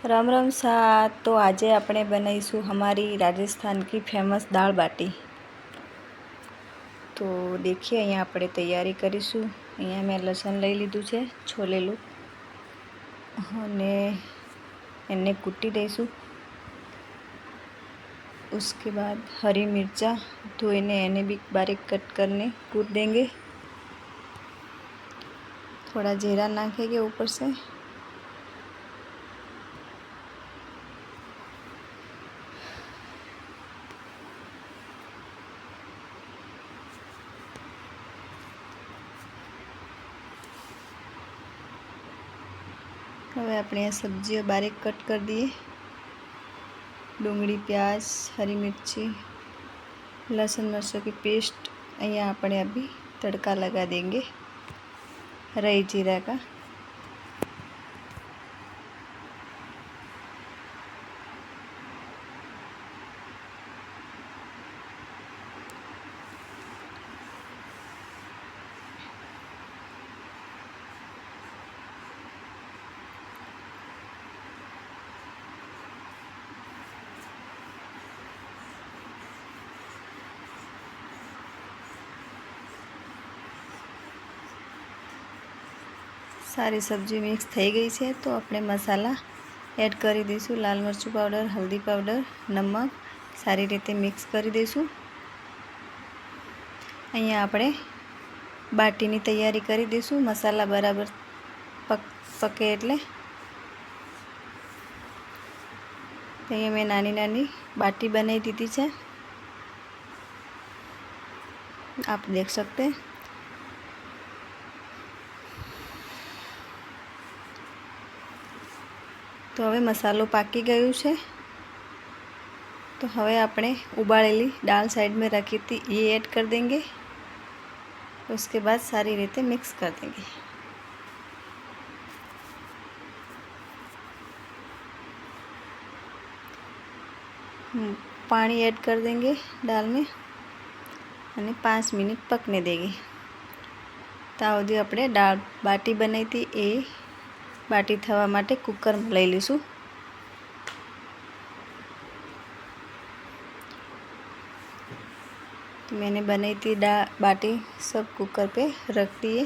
राम राम सा। तो आज આપણે બનાવીશું हमारी राजस्थान की फेमस दाल बाटी। તો देखिए અહીંયા આપણે તૈયારી કરીશું। અહીંયા મેં લસણ લઈ લીધું છે છોલેલું અને એને કૂટી દઈશું। उसके बाद हरी मिर्चा धोઈને એને भी बारीक कट करने कूट देंगे। थोड़ा जीरा नाखेंगे ऊपर से। હવે આપણે આ સબ્જીઓ બારીક કટ કરી દઈએ। ડુંગળી, प्याज, हरी मिर्ची, लहसुन मिर्चों की पेस्ट અહીંયા આપણે अभी तड़का लगा देंगे राई जीरा का। सारी सब्जी मिक्स थई गई है तो अपने मसाला एड करी दईशू। लाल मरचू पाउडर, हल्दी पाउडर, नमक सारी रीते मिक्स करी दईशू। अहींया आपणे बाटीनी तैयारी करी दईशू। मसाला बराबर पके एटले अहींया मैं नानी नानी बाटी बनाई दीधी है, आप देख सकते हैं। तो हवे मसालो पाकी गयो है। तो हवे आपणे उबाळेली दाल साइड में रखी थी ये ऐड कर देंगे। उसके बाद सारी रीते मिक्स कर देंगे। पानी ऐड कर देंगे दाल में और 5 मिनट पकने देंगे। ત્યાં સુધી આપણે દાળ બાટી બનાવી હતી એ बाटी थवा माटे कुकर में लई लीशू। तो मैंने बनाई थी बाटी सब कुकर पे रख दिए।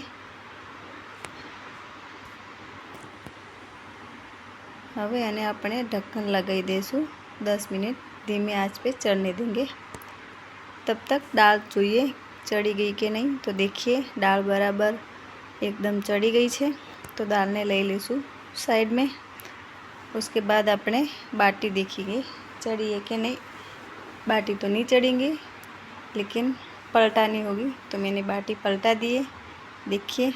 हवे आने अपने ढक्कन लगाई देशू। 10 मिनट धीमी आंच पे चढ़ने देंगे। तब तक दाल જોઈએ चढ़ी गई कि नहीं। तो देखिए दाल बराबर एकदम चढ़ी गई है। तो दाल ने ले लीशू साइड में। उसके बाद अपने बाटी देखेंगे चढ़ी है कि नहीं। बाटी तो नहीं चढ़ेंगी लेकिन पलटानी होगी। तो मैंने बाटी पलटा दिए, देखिए।